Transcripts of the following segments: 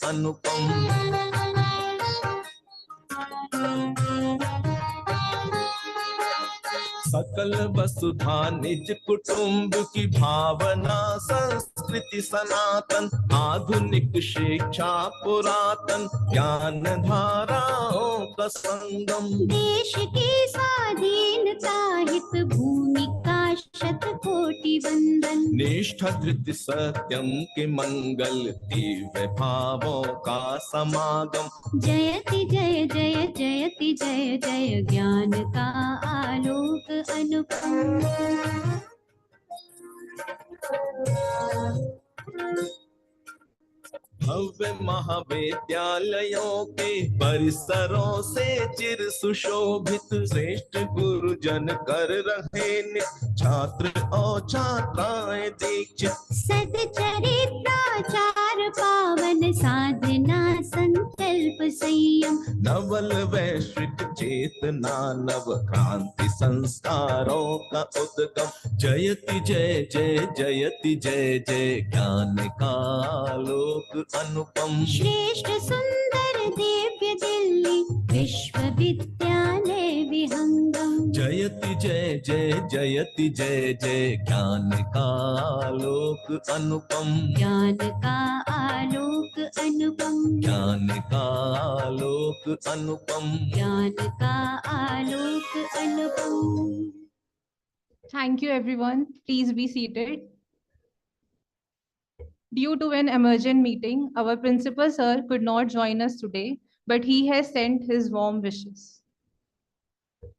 अनुपम। सकल वसुधा निज कुटुंब की भावना, संस्कृति सनातन, आधुनिक शिक्षा पुरातन, ज्ञान धाराओं का संगम। देश की स्वाधीनता हित भूमि का शतकोटि वंदन। निष्ठा धृति सत्यम के मंगल, दिव्य भावों का समागम। जयति जय जय जयति जय जय, ज्ञान का आलोक अनुपम। भव्य महाविद्यालयों के परिसरों से चिर सुशोभित, श्रेष्ठ गुरुजन कर रहे नित्य छात्र और छात्राएं दीक्षित। सदचरित्राचार पावन साधना संकल्प संयम। नवल वैश्विक चेतना नव क्रांति संस्कारों का उद्गम। जयति जय जय जयति जय जय, ज्ञान का आलोक अनुपम। श्रेष्ठ सुंदर दिव्य दिल्ली विश्वविद्यालय विहंगम। जयति जय जय जयति जय जय, ज्ञान का आलोक अनुपम। ज्ञान का आलोक अनुपम। ज्ञान का आलोक अनुपम। ज्ञान का आलोक अनुपम। Thank you, everyone. Please be seated. Due to an emergent meeting, our principal sir could not join us today, but he has sent his warm wishes.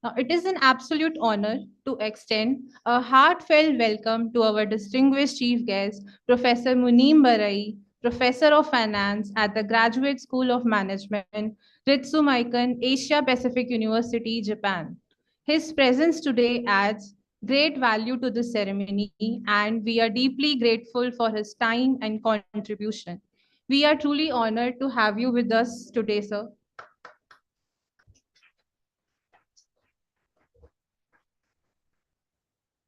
Now, it is an absolute honor to extend a heartfelt welcome to our distinguished chief guest, Professor Muneem Barai, Professor of Finance at the Graduate School of Management, Ritsumeikan, Asia Pacific University, Japan. His presence today adds great value to this ceremony, and we are deeply grateful for his time and contribution. We are truly honored to have you with us today, sir.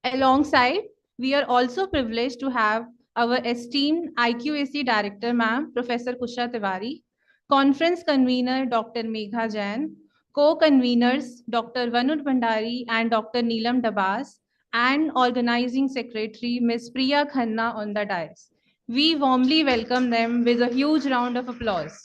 Alongside, we are also privileged to have our esteemed IQAC Director, Ma'am, Professor Kusha Tiwari, Conference Convener, Dr. Megha Jain, Co-Conveners, Dr. Vanur Bhandari and Dr. Neelam Dabas, and Organizing Secretary, Ms. Priya Khanna on the dais. We warmly welcome them with a huge round of applause.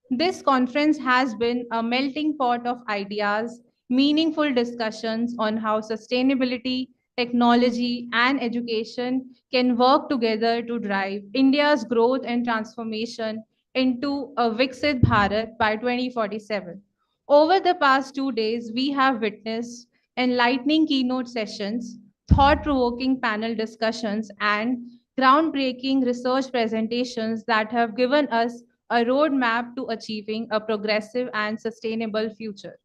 This conference has been a melting pot of ideas, meaningful discussions on how sustainability, technology, and education can work together to drive India's growth and transformation into a Viksit Bharat by 2047. Over the past 2 days, we have witnessed enlightening keynote sessions, thought-provoking panel discussions, and groundbreaking research presentations that have given us a roadmap to achieving a progressive and sustainable future.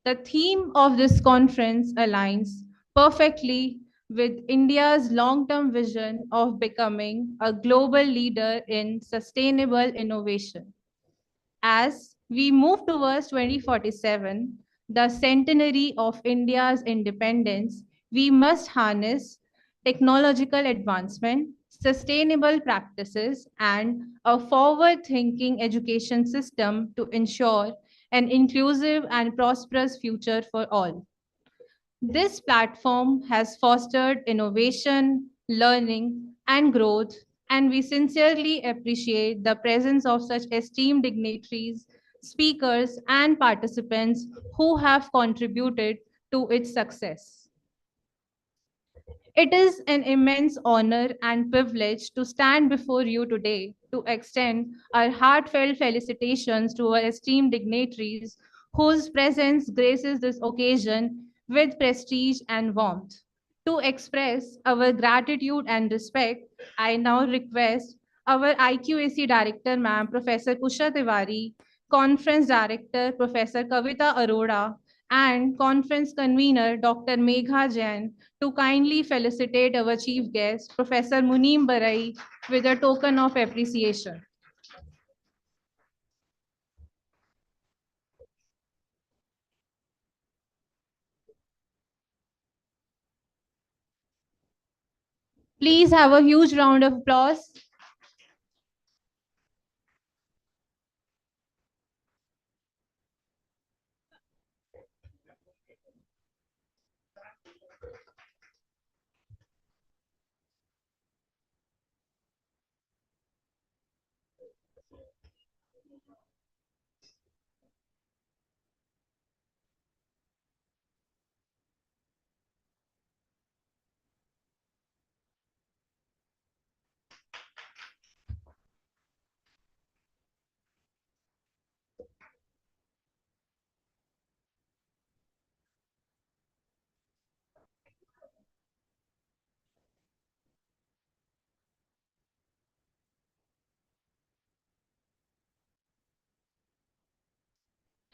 The theme of this conference aligns perfectly with India's long-term vision of becoming a global leader in sustainable innovation. As we move towards 2047, the centenary of India's independence, we must harness technological advancement, sustainable practices, and a forward thinking education system to ensure an inclusive and prosperous future for all. This platform has fostered innovation, learning, and growth, and we sincerely appreciate the presence of such esteemed dignitaries, speakers, and participants who have contributed to its success. It is an immense honor and privilege to stand before you today to extend our heartfelt felicitations to our esteemed dignitaries whose presence graces this occasion with prestige and warmth. To express our gratitude and respect, I now request our IQAC Director, Ma'am, Professor Kusha Tiwari, Conference Director, Professor Kavita Arora, and Conference Convener, Dr. Megha Jain, to kindly felicitate our chief guest, Professor Muneem Barai, with a token of appreciation. Please have a huge round of applause.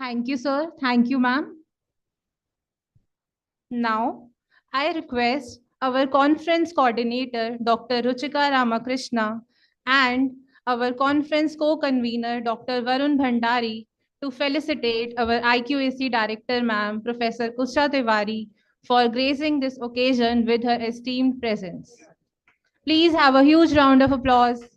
Thank you, sir. Thank you, ma'am. Now, I request our conference coordinator, Dr. Ruchika Ramakrishna, and our conference co-convener, Dr. Varun Bhandari, to felicitate our IQAC Director, ma'am, Professor Kusha Tiwari, for gracing this occasion with her esteemed presence. Please have a huge round of applause.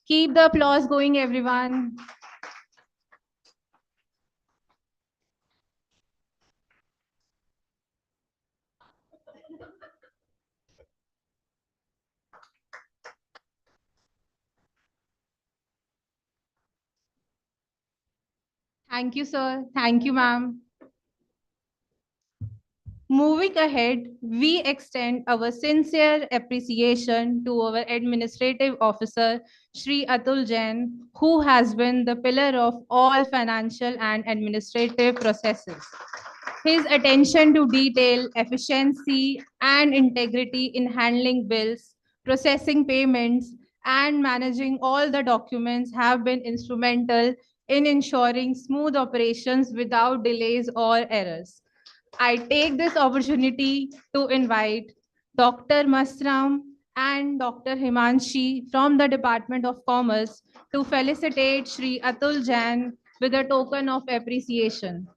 Keep the applause going, everyone. Thank you, sir. Thank you, ma'am. Moving ahead, we extend our sincere appreciation to our administrative officer, Shri Atul Jain, who has been the pillar of all financial and administrative processes. His attention to detail, efficiency, and integrity in handling bills, processing payments, and managing all the documents have been instrumental in ensuring smooth operations without delays or errors. I take this opportunity to invite Dr. Masram and Dr. Himanshi from the Department of Commerce to felicitate Shri Atul Jain with a token of appreciation.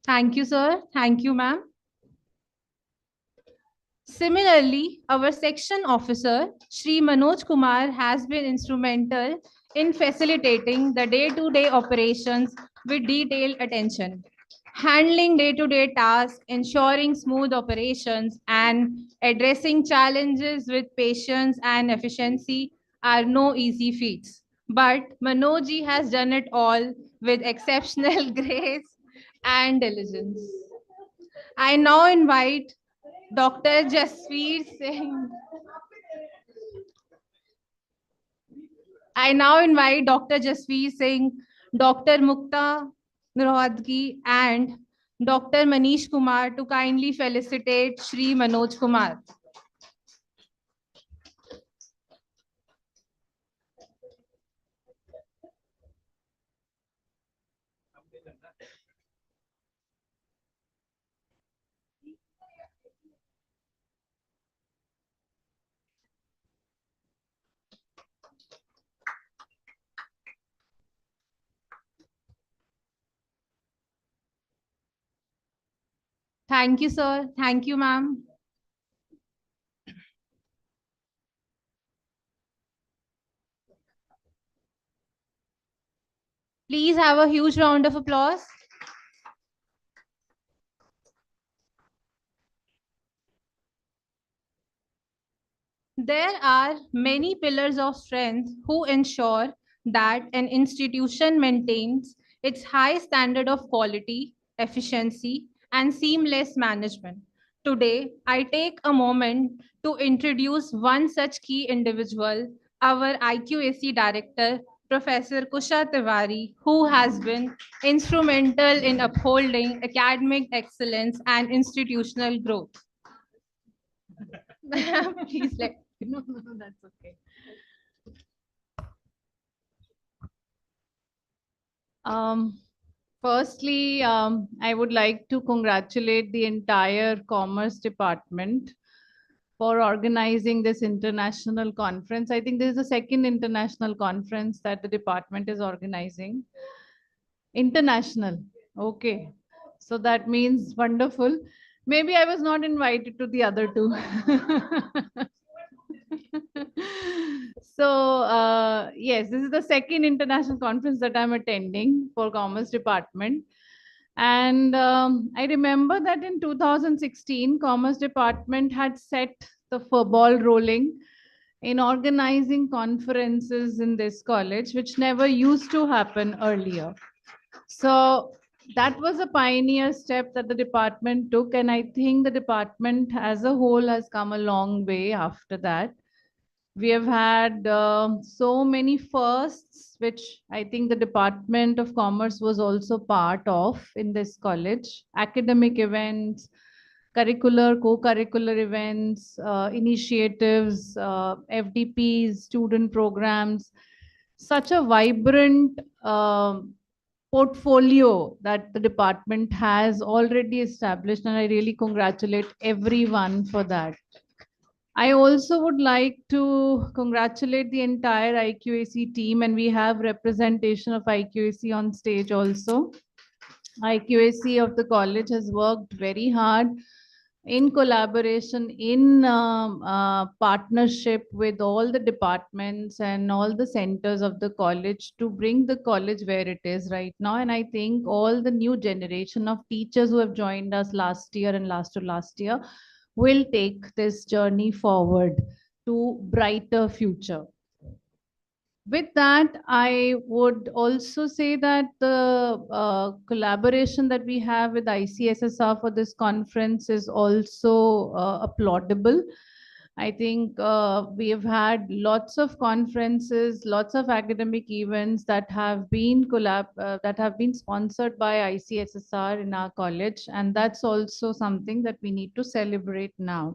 Thank you, sir. Thank you, ma'am. Similarly, our section officer, Shri Manoj Kumar, has been instrumental in facilitating the day-to-day operations with detailed attention. Handling day-to-day tasks, ensuring smooth operations, and addressing challenges with patience and efficiency are no easy feats. But Manojji has done it all with exceptional grace and diligence. I now invite Dr. Jasveer Singh. I now invite Dr. Jasveer Singh, Dr. Mukta Rohadgi, and Dr. Manish Kumar to kindly felicitate Shri Manoj Kumar. Thank you, sir. Thank you, ma'am. Please have a huge round of applause. There are many pillars of strength who ensure that an institution maintains its high standard of quality, efficiency, and seamless management. Today, I take a moment to introduce one such key individual, our IQAC director, Professor Kusha Tiwari, who has been instrumental in upholding academic excellence and institutional growth. Please let. No, that's okay. Firstly, I would like to congratulate the entire Commerce Department for organizing this international conference. I think this is the second international conference that the department is organizing. International, okay. So that means wonderful. Maybe I was not invited to the other two. So yes, this is the second international conference that I'm attending for Commerce Department. And I remember that in 2016, Commerce Department had set the ball rolling in organizing conferences in this college, which never used to happen earlier. So that was a pioneer step that the department took. And I think the department as a whole has come a long way after that. We have had so many firsts, which I think the Department of Commerce was also part of in this college. Academic events, curricular, co-curricular events, initiatives, FDPs, student programs. Such a vibrant portfolio that the department has already established, and I really congratulate everyone for that. I also would like to congratulate the entire IQAC team, and we have representation of IQAC on stage also. IQAC of the college has worked very hard in collaboration, in partnership with all the departments and all the centers of the college to bring the college where it is right now. And I think all the new generation of teachers who have joined us last year and last to last year will take this journey forward to brighter future. With that, I would also say that the collaboration that we have with ICSSR for this conference is also applaudable. I think we have had lots of conferences, lots of academic events that have been sponsored by ICSSR in our college, and that's also something that we need to celebrate now.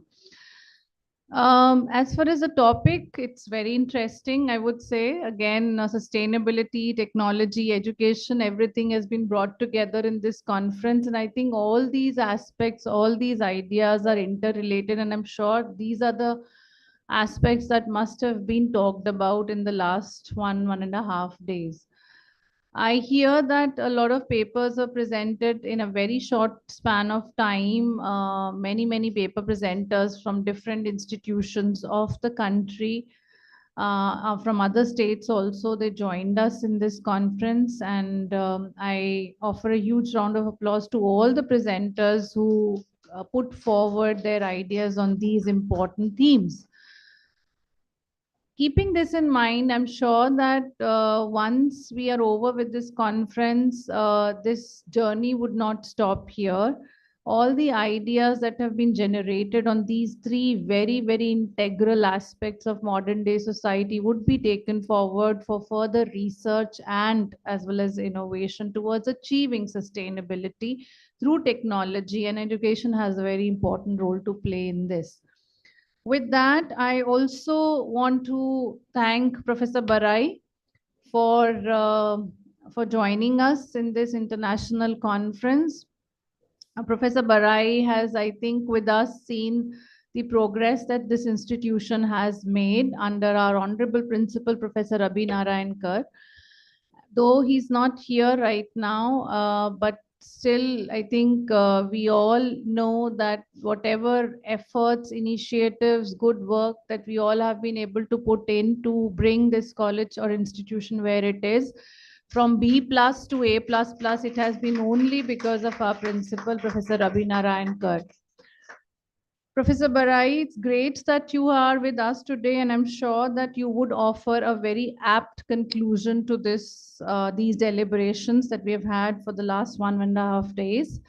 As far as the topic, it's very interesting. I would say, again, sustainability, technology, education, everything has been brought together in this conference. And I think all these aspects, all these ideas are interrelated. And I'm sure these are the aspects that must have been talked about in the last 1.5 days. I hear that a lot of papers are presented in a very short span of time. Many paper presenters from different institutions of the country, from other states also, they joined us in this conference. And I offer a huge round of applause to all the presenters who put forward their ideas on these important themes. Keeping this in mind, I'm sure that once we are over with this conference, this journey would not stop here. All the ideas that have been generated on these three very integral aspects of modern day society would be taken forward for further research and as well as innovation towards achieving sustainability through technology, and education has a very important role to play in this. With that, I also want to thank Professor Barai for joining us in this international conference. Professor Barai has, I think, with us seen the progress that this institution has made under our Honorable Principal, Professor Rabi Narayan Kar. Though he's not here right now, but still, I think we all know that whatever efforts, initiatives, good work that we all have been able to put in to bring this college or institution where it is, from B+ to A++, it has been only because of our principal, Professor Rabi Narayan Kar. Professor Barai, it's great that you are with us today, and I'm sure that you would offer a very apt conclusion to this, these deliberations that we have had for the last 1.5 days.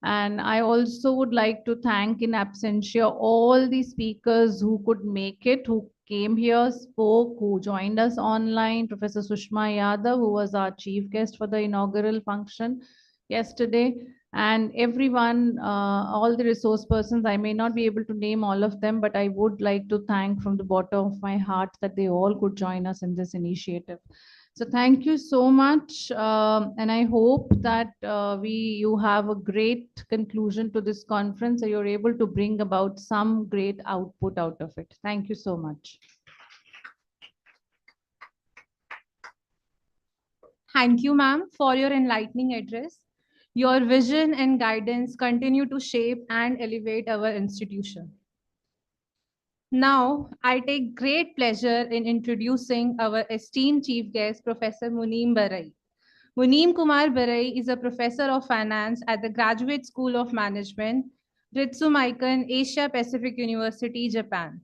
And I also would like to thank in absentia all the speakers who could make it, who came here, spoke, who joined us online. Professor Sushma Yadav, who was our chief guest for the inaugural function yesterday, and everyone, all the resource persons. I may not be able to name all of them, but I would like to thank from the bottom of my heart that they all could join us in this initiative. So thank you so much, and I hope that you have a great conclusion to this conference, and you're able to bring about some great output out of it. Thank you so much. Thank you, ma'am, for your enlightening address. Your vision and guidance continue to shape and elevate our institution. Now, I take great pleasure in introducing our esteemed chief guest, Professor Muneem Barai. Muneem Kumar Barai is a professor of finance at the Graduate School of Management, Ritsumeikan, Asia Pacific University, Japan.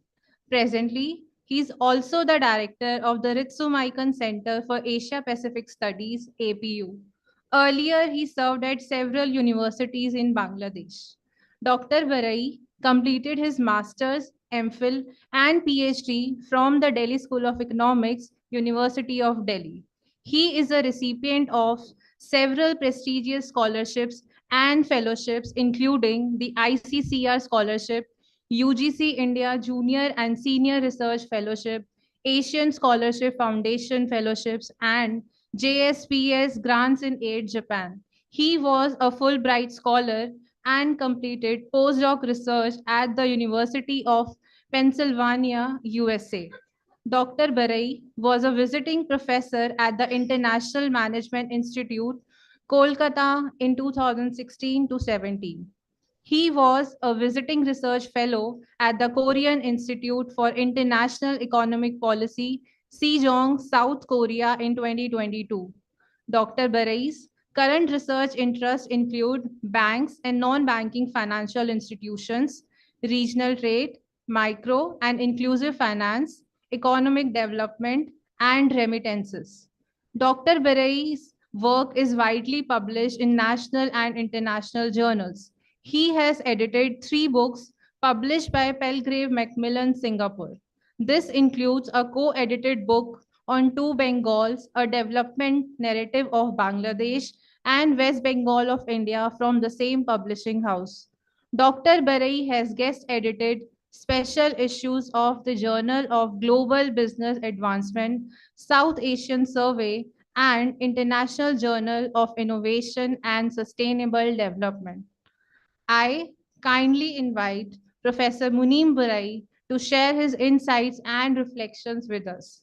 Presently, he is also the director of the Ritsumeikan Center for Asia Pacific Studies, APU. Earlier, he served at several universities in Bangladesh. Dr. Barai completed his master's, MPhil, and PhD from the Delhi School of Economics, University of Delhi. He is a recipient of several prestigious scholarships and fellowships, including the ICCR Scholarship, UGC India Junior and Senior Research Fellowship, Asian Scholarship Foundation Fellowships, and JSPS Grants in Aid Japan. He was a Fulbright Scholar and completed postdoc research at the University of Pennsylvania, USA. Dr. Barai was a visiting professor at the International Management Institute, Kolkata in 2016 to 17. He was a visiting research fellow at the Korean Institute for International Economic Policy, Sejong, South Korea in 2022. Dr. Barai's current research interests include banks and non-banking financial institutions, regional trade, micro and inclusive finance, economic development, and remittances. Dr. Barai's work is widely published in national and international journals. He has edited 3 books published by Palgrave Macmillan Singapore. This includes a co-edited book on Two Bengals, a development narrative of Bangladesh, and West Bengal of India from the same publishing house. Dr. Barai has guest edited special issues of the Journal of Global Business Advancement, South Asian Survey, and International Journal of Innovation and Sustainable Development. I kindly invite Professor Muneem Barai to share his insights and reflections with us.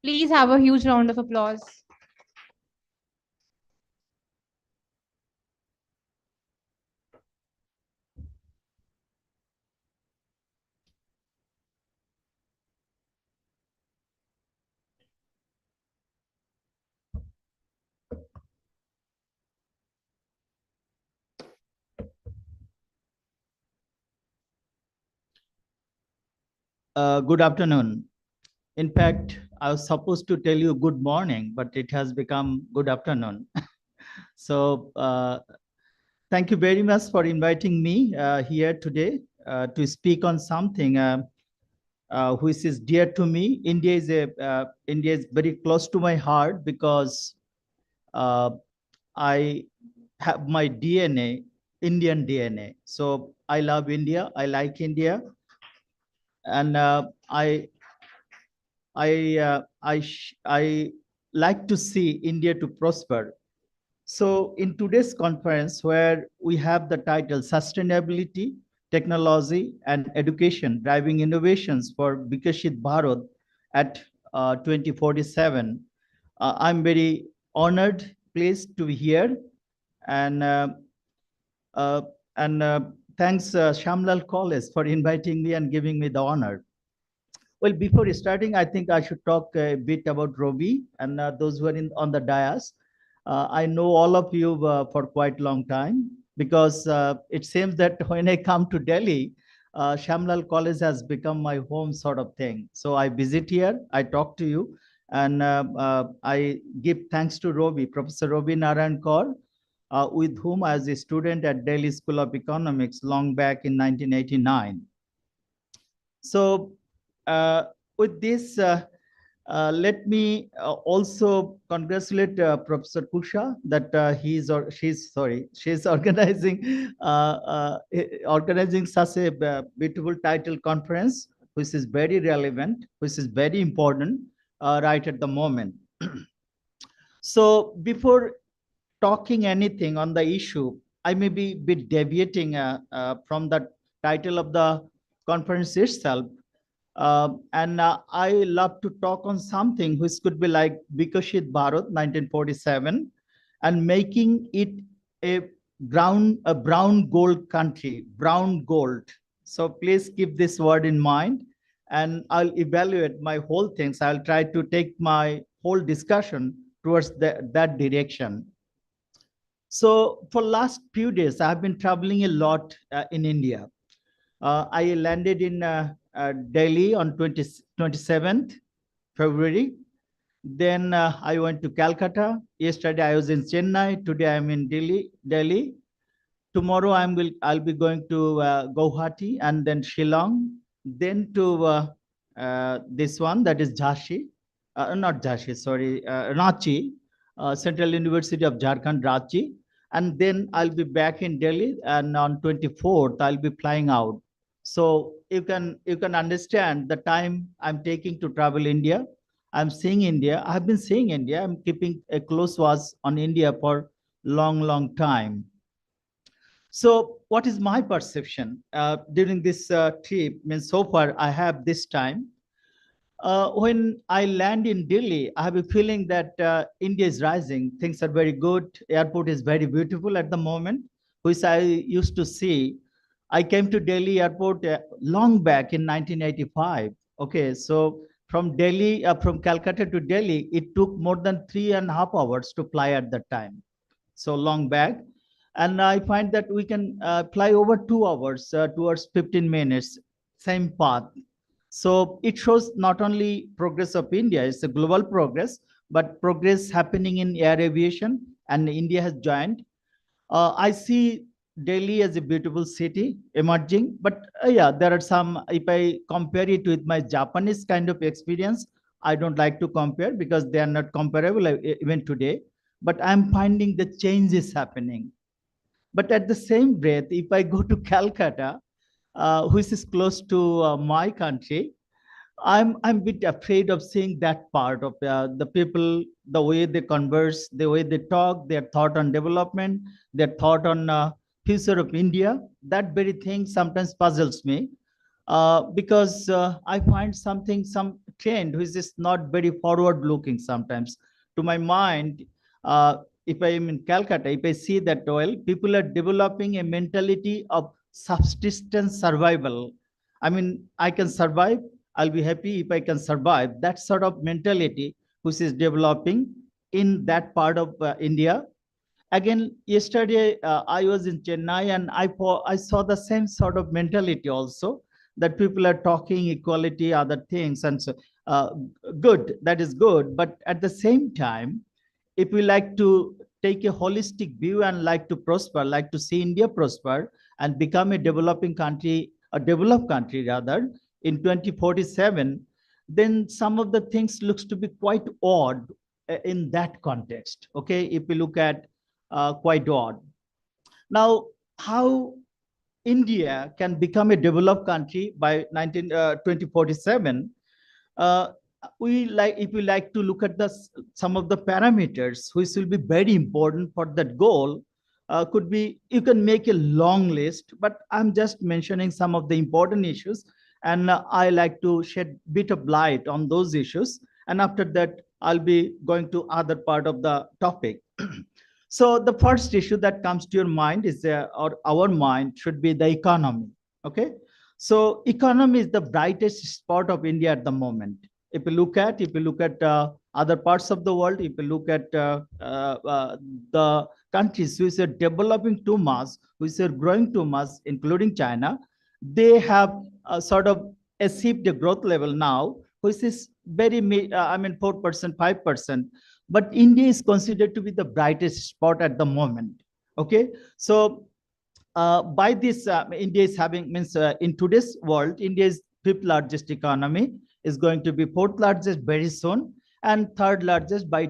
Please have a huge round of applause. Good afternoon. In fact, I was supposed to tell you good morning, but it has become good afternoon. So thank you very much for inviting me here today to speak on something which is dear to me. India is very close to my heart because I have my DNA, Indian DNA. So I love India. I like India. And I like to see India to prosper. So in today's conference, where we have the title Sustainability, Technology and Education Driving Innovations for Vikashit Bharat at 2047, I'm very honored, pleased to be here. And thanks Shamlal College for inviting me and giving me the honor. Well, before starting, I think I should talk a bit about Robi and those who are on the dais. I know all of you for quite a long time because it seems that when I come to Delhi, Shamlal College has become my home sort of thing. So I visit here, I talk to you, and I give thanks to Robi, Professor Robi Narayan Kaur, with whom I was a student at Delhi School of Economics long back in 1989. So with this, let me also congratulate Professor Kusha that she's organizing such a beautiful title conference, which is very relevant, which is very important right at the moment. So before talking anything on the issue, I may be a bit deviating from the title of the conference itself. I love to talk on something which could be like Vikashit Bharat 1947 and making it a brown gold country, brown gold. So please keep this word in mind and I'll evaluate my whole things. I'll try to take my whole discussion towards that direction. So for last few days, I've been traveling a lot in India. I landed in Delhi on 27th February. Then I went to Calcutta. Yesterday I was in Chennai. Today I'm in Delhi. Tomorrow I'll be going to Guwahati and then Shillong. Then to this one, that is Jhansi, not Jhansi, sorry, Ranchi, Central University of Jharkhand, Ranchi. And then I'll be back in Delhi, and on 24th I'll be flying out. So you can understand the time I'm taking to travel India. I'm seeing India. I've been seeing India. I'm keeping a close watch on India for long time. So what is my perception during this trip? I mean, so far I have this time. When I land in Delhi, I have a feeling that India is rising. Things are very good. Airport is very beautiful at the moment, which I used to see. I came to Delhi airport long back in 1985. Okay, so from Delhi, from Calcutta to Delhi, it took more than 3.5 hours to fly at that time. So long back. And I find that we can fly over 2 hours towards 15 minutes, same path. So it shows not only progress of India, it's a global progress, but progress happening in air aviation, and India has joined. I see Delhi as a beautiful city emerging, but yeah, there are some, if I compare it with my Japanese kind of experience, I don't like to compare because they are not comparable even today, but I'm finding the changes happening. But at the same breath, if I go to Calcutta, which is close to my country, I'm a bit afraid of seeing that part of the people, the way they converse, the way they talk, their thought on development, their thought on future of India. That very thing sometimes puzzles me because I find some trend which is not very forward looking sometimes. To my mind, if I am in Calcutta, if I see that, well, people are developing a mentality of subsistence survival. I mean, I can survive. I'll be happy if I can survive. That sort of mentality which is developing in that part of India. Again, yesterday I was in Chennai and I saw the same sort of mentality also, that people are talking equality, other things, and so good, that is good. But at the same time, if we like to take a holistic view and like to prosper, like to see India prosper and become a developing country, a developed country rather, in 2047, then some of the things looks to be quite odd in that context. Okay, if we look at quite odd. Now, how India can become a developed country by 2047? If we like to look at some of the parameters which will be very important for that goal, could be, you can make a long list, but I'm just mentioning some of the important issues, and I like to shed a bit of light on those issues, and after that I'll be going to other part of the topic. So the first issue that comes to your mind is, or our mind should be the economy. Okay, so economy is the brightest spot of India at the moment. If you look at other parts of the world, if you look at the countries which are developing too much, which are growing too much, including China, they have sort of achieved a growth level now, which is very, 4%, 5%. But India is considered to be the brightest spot at the moment. Okay, so by this, India is having, means in today's world, India is fifth largest economy, is going to be fourth largest very soon, and third largest by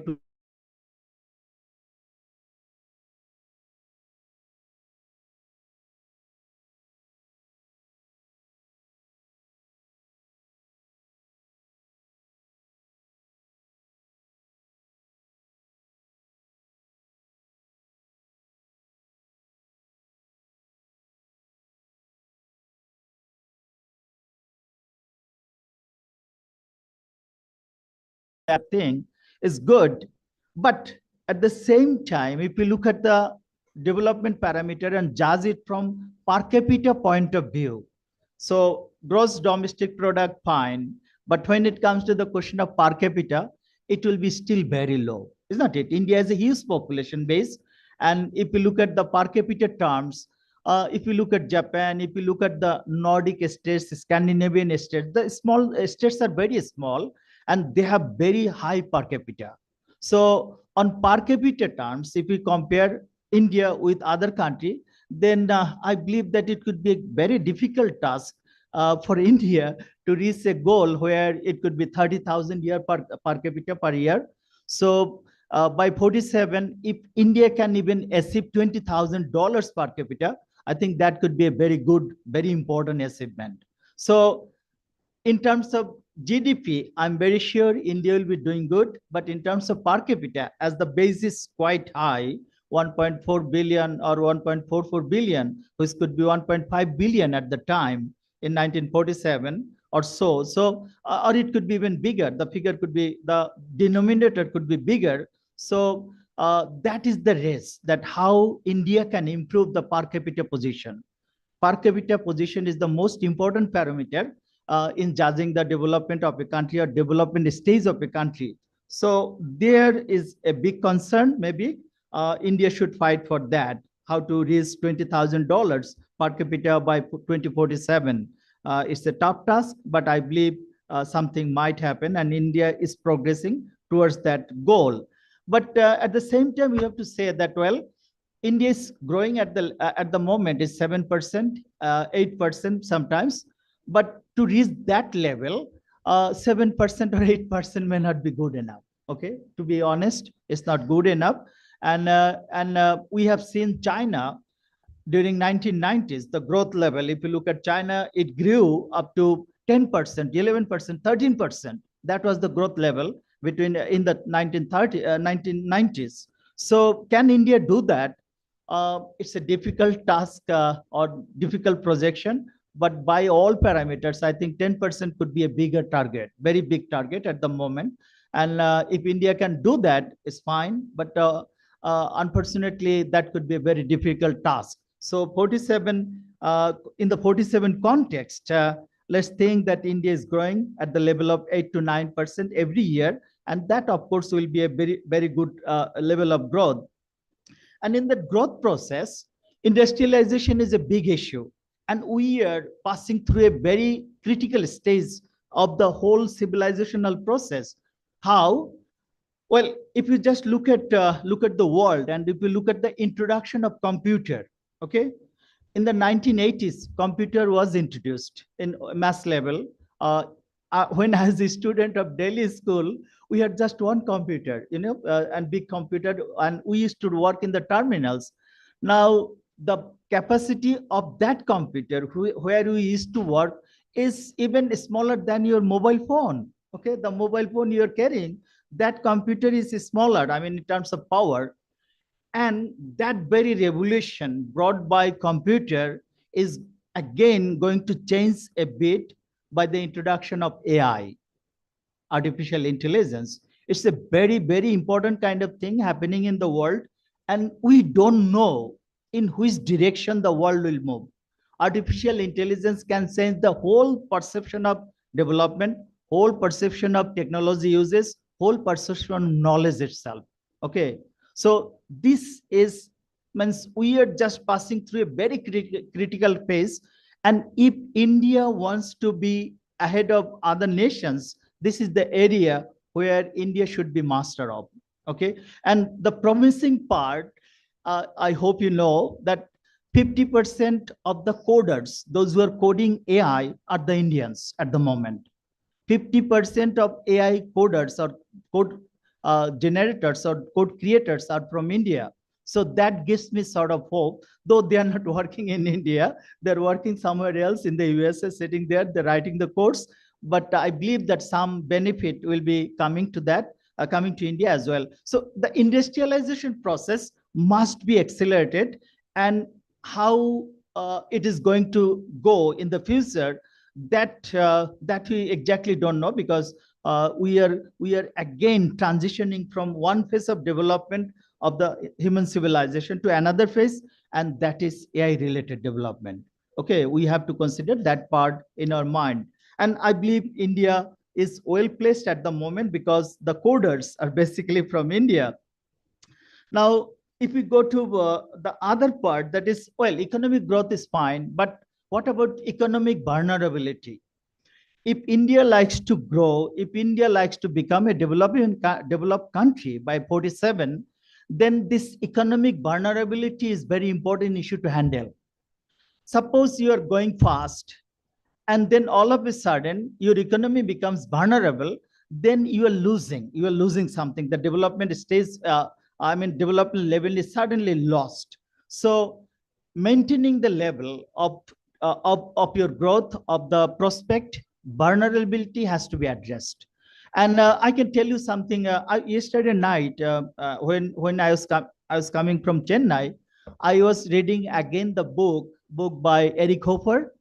that thing is good. But at the same time, if you look at the development parameter and judge it from per capita point of view, so gross domestic product, fine. But when it comes to the question of per capita, it will be still very low, isn't it? India has a huge population base. And if you look at the per capita terms, if you look at Japan, if you look at the Nordic states, Scandinavian states, the small states are very small and they have very high per capita. So on per capita terms, if we compare India with other country, then I believe that it could be a very difficult task for India to reach a goal where it could be 30,000 per capita per year. So by 47, if India can even achieve $20,000 per capita, I think that could be a very good, very important achievement. So in terms of GDP, I'm very sure India will be doing good. But in terms of per capita, as the base is quite high, 1.4 billion or 1.44 billion, which could be 1.5 billion at the time in 1947 or so. So, or it could be even bigger. The figure could be, the denominator could be bigger. So that is the race, that how India can improve the per capita position. Per capita position is the most important parameter in judging the development of a country or development stage of a country. So there is a big concern. Maybe India should fight for that, how to raise $20,000 per capita by 2047. It's a tough task, but I believe something might happen, and India is progressing towards that goal. But at the same time, we have to say that, well, India is growing at the moment is 7%, 8% sometimes. But to reach that level, 7% or 8% may not be good enough. Okay, to be honest, it's not good enough. And we have seen China during 1990s, the growth level. If you look at China, it grew up to 10%, 11%, 13%. That was the growth level between in the 1990s. So can India do that? It's a difficult task or difficult projection, but by all parameters, I think 10% could be a bigger target, very big target at the moment. And if India can do that, it's fine. But unfortunately, that could be a very difficult task. So 47, in the 47 context, let's think that India is growing at the level of 8 to 9% every year. And that, of course, will be a very, very good level of growth. And in the growth process, industrialization is a big issue. And we are passing through a very critical stage of the whole civilizational process. How? Well, if you just look at the world, and if you look at the introduction of computer, okay, in the 1980s, computer was introduced in mass level. When I was a student of Delhi school, we had just one computer, and big computer, and we used to work in the terminals. Now, the capacity of that computer where we used to work is even smaller than your mobile phone. Okay, the mobile phone you're carrying, that computer is smaller, I mean, in terms of power. And that very revolution brought by computer is again going to change a bit by the introduction of AI, artificial intelligence. It's a very, very important kind of thing happening in the world. And we don't know in which direction the world will move. Artificial intelligence can change the whole perception of development, whole perception of technology uses, whole perception of knowledge itself. Okay, so this means we are just passing through a very critical phase. And if India wants to be ahead of other nations, this is the area where India should be master of. Okay, and the promising part, I hope you know that 50% of the coders, those who are coding AI, are the Indians at the moment. 50% of AI coders or code generators or code creators are from India. So that gives me sort of hope, though they are not working in India, they're working somewhere else in the USA, sitting there, they're writing the codes. But I believe that some benefit will be coming to that, coming to India as well. So the industrialization process must be accelerated, and how it is going to go in the future, that we exactly don't know, because we are again transitioning from one phase of development of the human civilization to another phase, and that is AI related development. Okay, we have to consider that part in our mind. And I believe India is well placed at the moment because the coders are basically from India. Now, if we go to the other part, that is, well, economic growth is fine, but what about economic vulnerability? If India likes to grow, if India likes to become a developed country by 47, then this economic vulnerability is very important issue to handle. Suppose you are going fast, and then all of a sudden your economy becomes vulnerable, then you are losing something. The development stays, development level is suddenly lost. So maintaining the level of your growth, of the prospect, vulnerability has to be addressed. And I can tell you something. Yesterday night, when I was coming from Chennai, I was reading again the book by Eric Hoffer,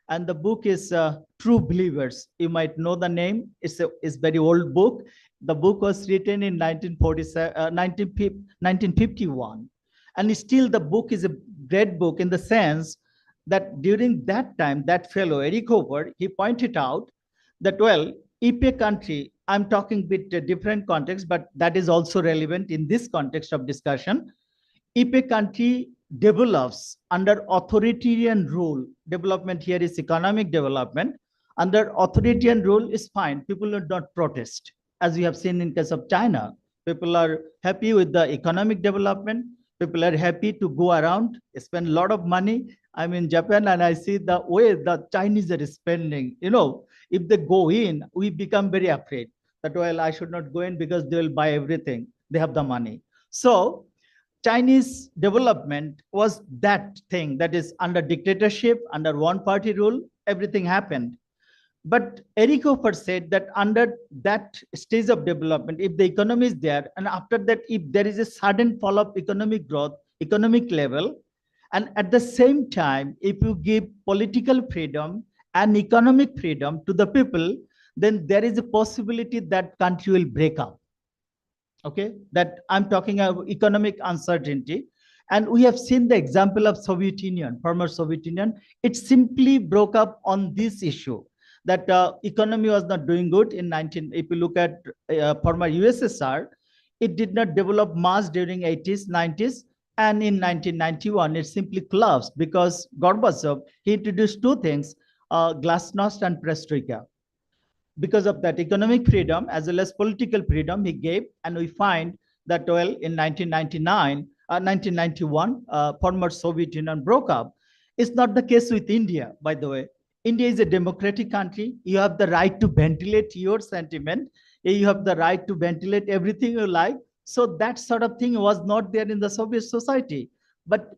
and the book is True Believers. You might know the name. It's a very old book. The book was written in 1951. And still the book is a great book in the sense that during that time, that fellow, Eric Hoover, he pointed out that, well, if a country, I'm talking with a different context, but that is also relevant in this context of discussion. If a country develops under authoritarian rule, development here is economic development, under authoritarian rule is fine. People will not protest. As we have seen in case of China, people are happy with the economic development. People are happy to go around, spend a lot of money. I'm in Japan and I see the way the Chinese are spending. You know, if they go in, we become very afraid that, well, I should not go in because they will buy everything. They have the money. So Chinese development was that thing that is under dictatorship, under one party rule, everything happened. But Eric Hoffer said that under that stage of development, if the economy is there, and after that, if there is a sudden fall of economic growth, economic level, and at the same time, if you give political freedom and economic freedom to the people, then there is a possibility that country will break up. Okay, that I'm talking about economic uncertainty. And we have seen the example of Soviet Union, former Soviet Union. It simply broke up on this issue, that economy was not doing good in if you look at former USSR, it did not develop much during 80s, 90s. And in 1991, it simply collapsed because Gorbachev, he introduced two things, glasnost and perestroika. Because of that economic freedom as well as political freedom he gave, and we find that, well, in 1991, former Soviet Union broke up. It's not the case with India, by the way. India is a democratic country. You have the right to ventilate your sentiment. You have the right to ventilate everything you like. So that sort of thing was not there in the Soviet society. But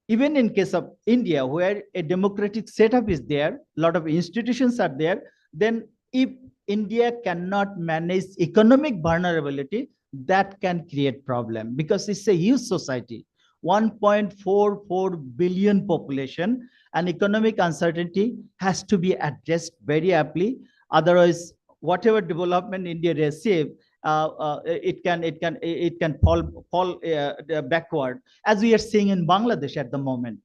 even in case of India, where a democratic setup is there, a lot of institutions are there, then if India cannot manage economic vulnerability, that can create problem, because it's a huge society, 1.44 billion population, and economic uncertainty has to be addressed very aptly. Otherwise, whatever development India receive, it can fall backward, as we are seeing in Bangladesh at the moment.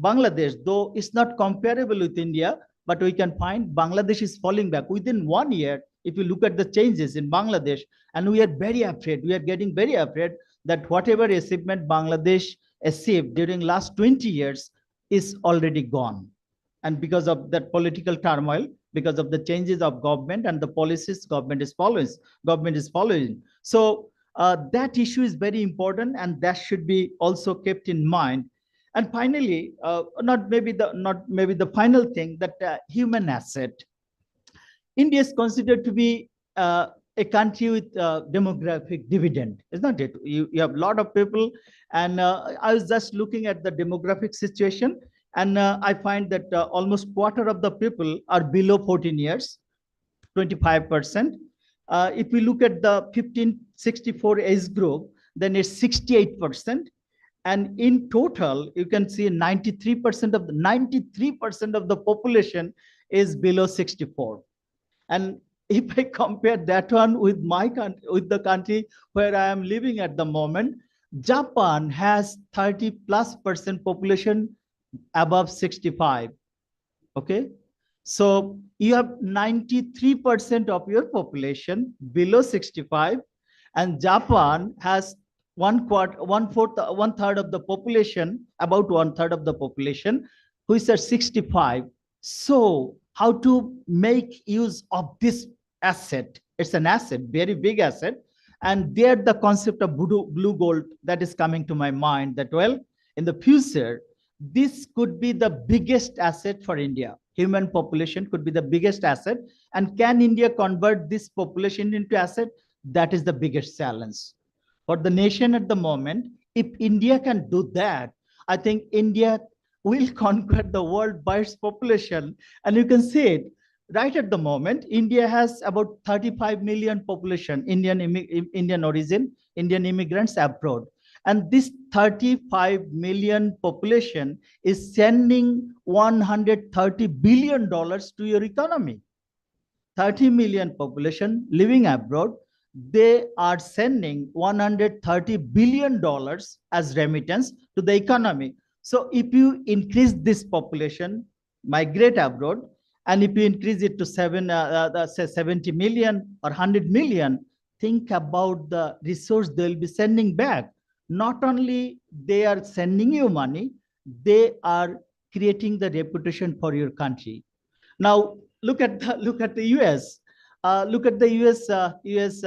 Bangladesh, though it's not comparable with India, but we can find Bangladesh is falling back within 1 year. If you look at the changes in Bangladesh, and we are very afraid, we are getting very afraid that whatever achievement Bangladesh achieved during last 20 years is already gone. And because of that political turmoil, because of the changes of government and the policies government is following. So That issue is very important, and that should be also kept in mind. And finally, not maybe the final thing, that human asset. India is considered to be a country with demographic dividend, isn't it? You have a lot of people, and I was just looking at the demographic situation, and I find that almost quarter of the people are below 14 years, 25%. If we look at the 15-64 age group, then it's 68%. And in total, you can see 93% of the population is below 64. And if I compare that one with my country, with the country where I am living at the moment, Japan has 30+% population above 65. Okay. So you have 93% of your population below 65, and Japan has one third of the population, about one third of the population, who is at 65. So how to make use of this asset? It's an asset, very big asset. And there the concept of blue gold that is coming to my mind, that, well, in the future, this could be the biggest asset for India. Human population could be the biggest asset. And can India convert this population into asset? That is the biggest challenge for the nation at the moment. If India can do that, I think India will conquer the world by its population. And you can see it right at the moment. India has about 35 million population, Indian origin, Indian immigrants abroad. And this 35 million population is sending $130 billion to your economy. 30 million population living abroad, they are sending $130 billion as remittance to the economy. So if you increase this population, migrate abroad, and if you increase it to say 70 million or 100 million, think about the resource they'll be sending back. Not only they are sending you money, they are creating the reputation for your country. Now look at the US. Look at the US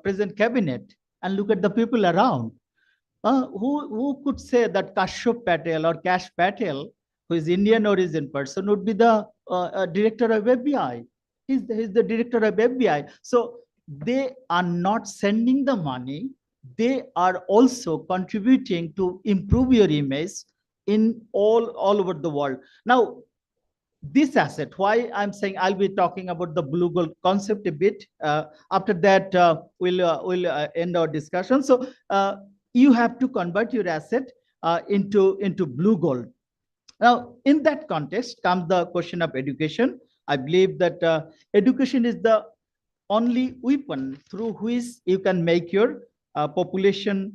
President Cabinet, and look at the people around. Who could say that Kashyap Patel or Kash Patel, who is Indian origin person, would be the director of FBI? He's the director of FBI. So they are not sending the money. They are also contributing to improve your image in all over the world. Now, this asset, why I'm saying I'll be talking about the blue gold concept a bit. After that, we'll end our discussion. So you have to convert your asset into blue gold. Now, in that context comes the question of education. I believe that education is the only weapon through which you can make your population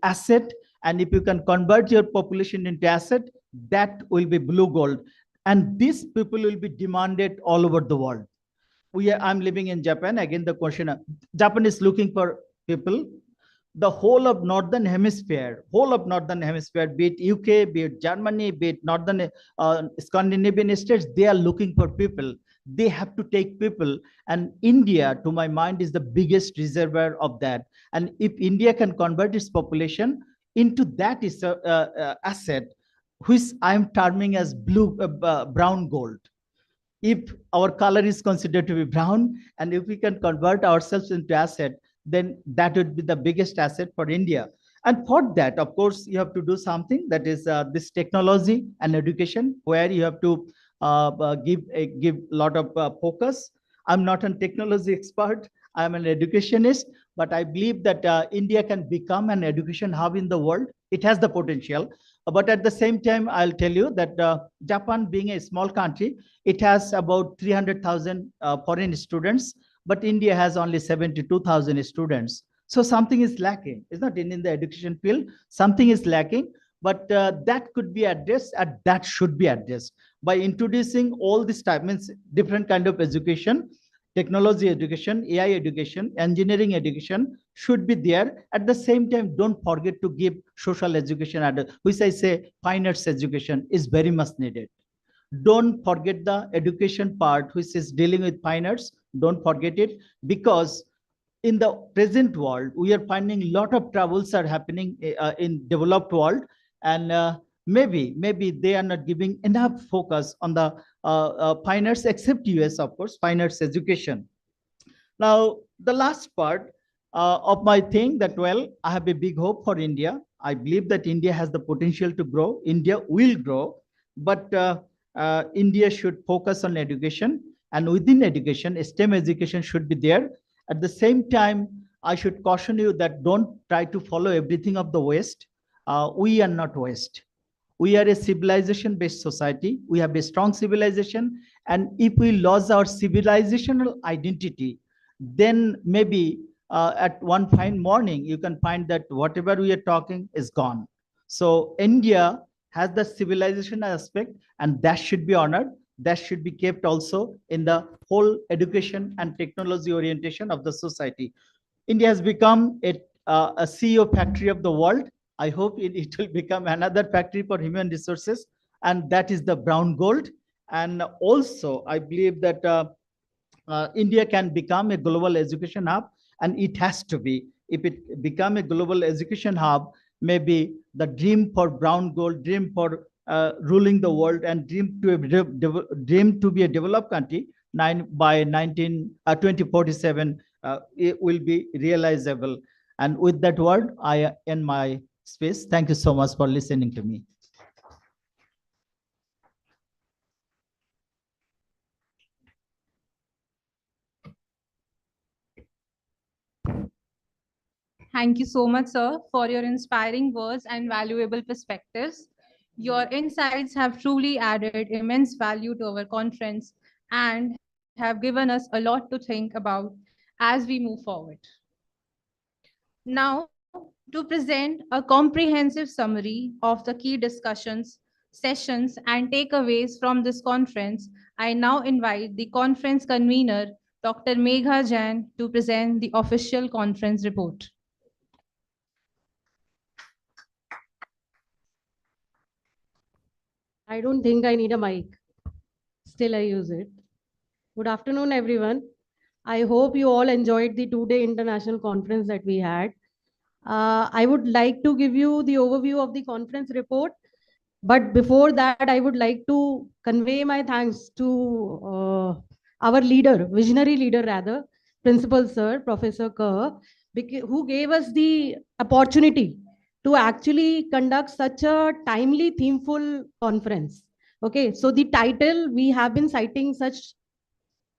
asset. And if you can convert your population into asset, that will be blue gold. And these people will be demanded all over the world. I'm living in Japan. Again, the question, Japan is looking for people. The whole of Northern Hemisphere, be it UK, be it Germany, be it Northern Scandinavian states, they are looking for people. They have to take people. And India, to my mind, is the biggest reservoir of that. And if India can convert its population into that asset, which I'm terming as brown gold. If our color is considered to be brown, and if we can convert ourselves into asset, then that would be the biggest asset for India. And for that, of course, you have to do something, that is this technology and education, where you have to give a lot of focus. I'm not a technology expert. I'm an educationist, but I believe that India can become an education hub in the world. It has the potential. But at the same time, I'll tell you that Japan, being a small country, it has about 300,000 foreign students, but India has only 72,000 students. So something is lacking. It's not in the education field. Something is lacking, but that could be addressed, and that should be addressed by introducing all this type, means different kind of education. Technology education, AI education, engineering education should be there. At the same time, don't forget to give social education, which I say fine arts education is very much needed. Don't forget the education part, which is dealing with fine arts. Don't forget it, because in the present world, we are finding a lot of troubles are happening in developed world, and maybe they are not giving enough focus on the fine arts, except US, of course, fine arts education. Now, the last part of my thing that, well, I have a big hope for India. I believe that India has the potential to grow. India will grow, but India should focus on education, and within education, STEM education should be there. At the same time, I should caution you that don't try to follow everything of the West. We are not West. We are a civilization-based society. We have a strong civilization, and if we lose our civilizational identity, then maybe at one fine morning, you can find that whatever we are talking is gone. So India has the civilization aspect, and that should be honored. That should be kept also in the whole education and technology orientation of the society. India has become a CEO factory of the world. I hope it will become another factory for human resources, and that is the brown gold. And also, I believe that India can become a global education hub, and it has to be. If it become a global education hub, maybe the dream for brown gold, dream for ruling the world, and dream to be a developed country by 2047, it will be realizable. And with that word, I end my space. Thank you so much for listening to me. Thank you so much, sir, for your inspiring words and valuable perspectives. Your insights have truly added immense value to our conference and have given us a lot to think about as we move forward. Now, to present a comprehensive summary of the key discussions, sessions, and takeaways from this conference, I now invite the conference convener, Dr. Megha Jain, to present the official conference report. I don't think I need a mic. Still, I use it. Good afternoon, everyone. I hope you all enjoyed the two-day international conference that we had. I would like to give you the overview of the conference report. But before that, I would like to convey my thanks to our leader, visionary leader rather, Principal Sir, Professor Kerr, who gave us the opportunity to actually conduct such a timely, themeful conference. Okay, so the title, we have been citing such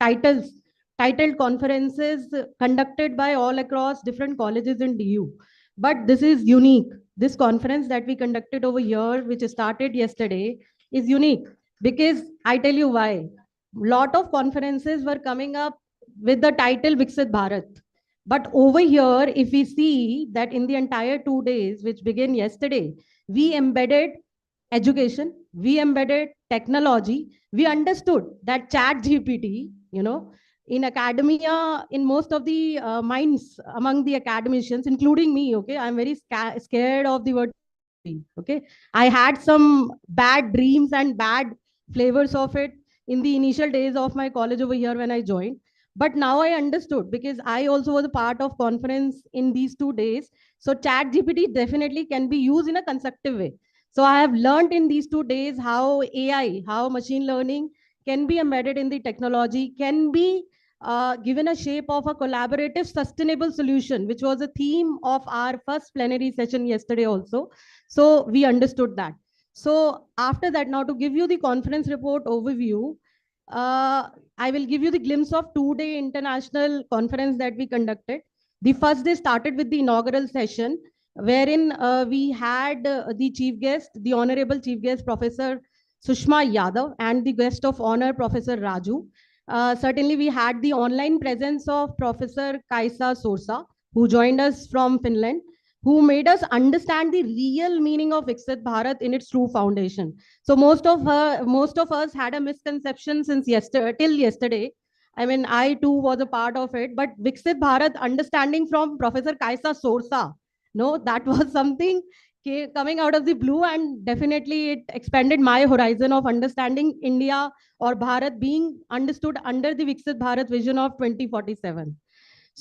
titled conferences conducted by all across different colleges in DU. But this is unique. This conference that we conducted over here, which started yesterday, is unique because I tell you why. Lot of conferences were coming up with the title Viksit Bharat. But over here, if we see that in the entire 2 days, which began yesterday, we embedded education, we embedded technology, we understood that ChatGPT, in academia, in most of the minds among the academicians, including me, okay, I'm very scared of the word, okay. I had some bad dreams and bad flavors of it in the initial days of my college over here when I joined. But now I understood because I also was a part of conference in these 2 days. So ChatGPT definitely can be used in a constructive way. So I have learned in these 2 days how AI, how machine learning can be embedded in the technology, can be given a shape of a collaborative, sustainable solution, which was a theme of our first plenary session yesterday also. So we understood that. So after that, now to give you the conference report overview, I will give you the glimpse of 2-day international conference that we conducted. The first day started with the inaugural session, wherein we had the chief guest, the honorable chief guest, Professor Sushma Yadav, and the guest of honor, Professor Raju. Certainly, we had the online presence of Professor Kaisa Sorsa, who joined us from Finland, who made us understand the real meaning of Viksit Bharat in its true foundation. So most of us had a misconception since till yesterday. I mean, I too was a part of it, but Viksit Bharat understanding from Professor Kaisa Sorsa, no, that was something coming out of the blue, and definitely it expanded my horizon of understanding India or Bharat being understood under the Viksit Bharat vision of 2047.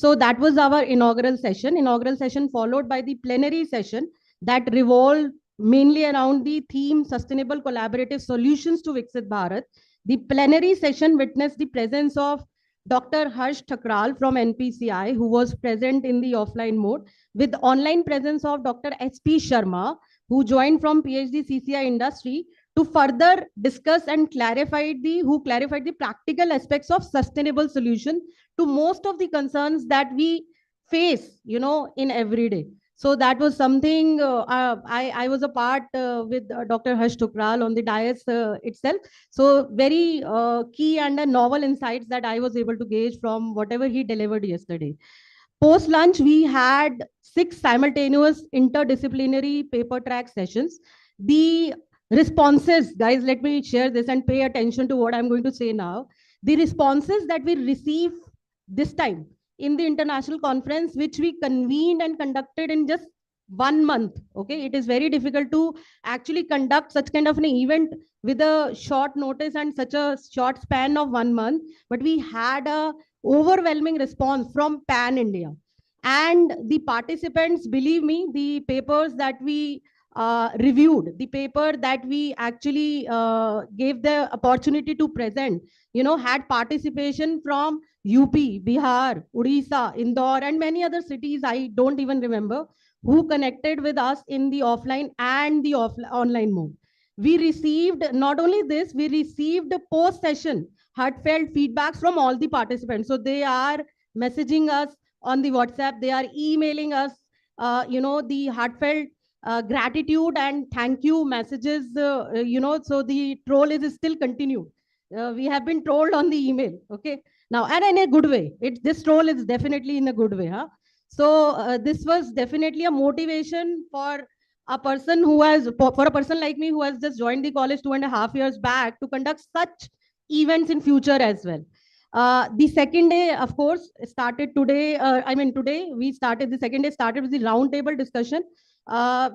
So that was our inaugural session followed by the plenary session that revolved mainly around the theme Sustainable Collaborative Solutions to Viksit Bharat. The plenary session witnessed the presence of Dr. Harsh Thakral from NPCI, who was present in the offline mode, with online presence of Dr. SP Sharma, who joined from PhD CCI industry to further discuss and clarified the practical aspects of sustainable solution to most of the concerns that we face, in every day. So that was something I was a part with Dr. Harsh Thukral on the dais itself. So very key and novel insights that I was able to gauge from whatever he delivered yesterday. Post lunch, we had 6 simultaneous interdisciplinary paper track sessions. The responses, guys, let me share this and pay attention to what I'm going to say now. The responses that we received this time in the international conference, which we convened and conducted in just 1 month. Okay, it is very difficult to actually conduct such kind of an event with a short notice and such a short span of 1 month. But we had a overwhelming response from pan India. And the participants, believe me, the papers that we reviewed, the paper that we actually gave the opportunity to present, had participation from UP, Bihar, Odisha, Indore, and many other cities I don't even remember, who connected with us in the offline and the online mode. We received not only this, we received post-session heartfelt feedbacks from all the participants. So they are messaging us on the WhatsApp, they are emailing us, the heartfelt gratitude and thank you messages, so the troll is still continued. We have been trolled on the email, okay? Now, and in a good way. This troll is definitely in a good way, huh? So this was definitely a motivation for a person for a person like me who has just joined the college 2.5 years back to conduct such events in future as well. The second day, of course, started today. Today we started, the second day started with the roundtable discussion,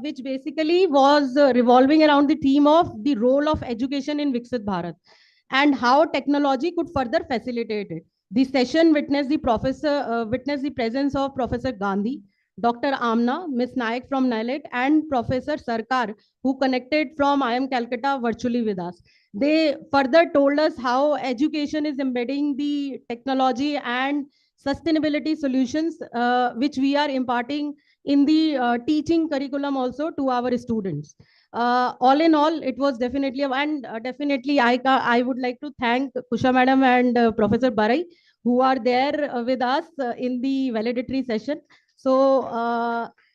which basically was revolving around the theme of the role of education in Viksit Bharat and how technology could further facilitate it. The session witnessed the presence of Professor Gandhi, Dr. Amna, Ms. Naik from NILET, and Professor Sarkar, who connected from IIM Calcutta virtually with us. They further told us how education is embedding the technology and sustainability solutions, which we are imparting in the teaching curriculum also to our students. All in all, it was definitely, and definitely I would like to thank Kusha Madam and Professor Barai, who are there with us in the valedictory session. So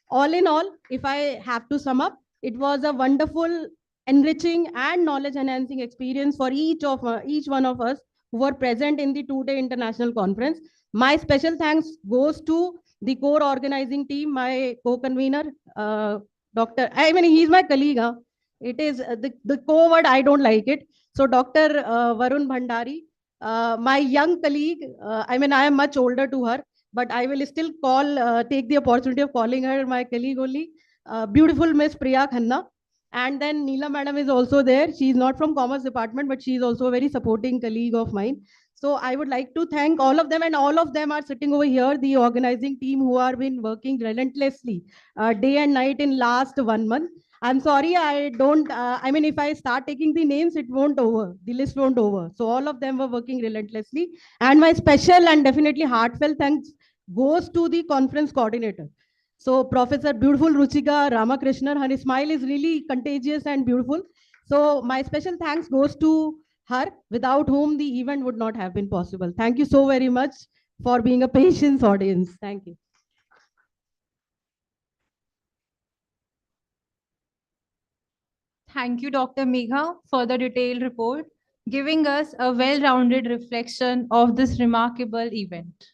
all in all, if I have to sum up, it was a wonderful, enriching and knowledge enhancing experience for each one of us who were present in the 2-day international conference. My special thanks goes to the core organizing team, my co-convener, he's my colleague. Huh? It is the co-word, I don't like it. So Dr. Varun Bhandari, my young colleague, I am much older to her, but I will still take the opportunity of calling her my colleague only. Beautiful Miss Priya Khanna. And then Neela Madam is also there. She is not from Commerce Department, but she is also a very supporting colleague of mine. So I would like to thank all of them, and all of them are sitting over here, the organizing team who have been working relentlessly day and night in last 1 month. I'm sorry, I don't, if I start taking the names, it won't over, the list won't over. So all of them were working relentlessly. And my special and definitely heartfelt thanks goes to the conference coordinator. So Professor Beautiful Ruchika Ramakrishnan, her smile is really contagious and beautiful. So my special thanks goes to her, without whom the event would not have been possible. Thank you so very much for being a patience audience. Thank you. Thank you, Dr. Megha, for the detailed report, giving us a well-rounded reflection of this remarkable event.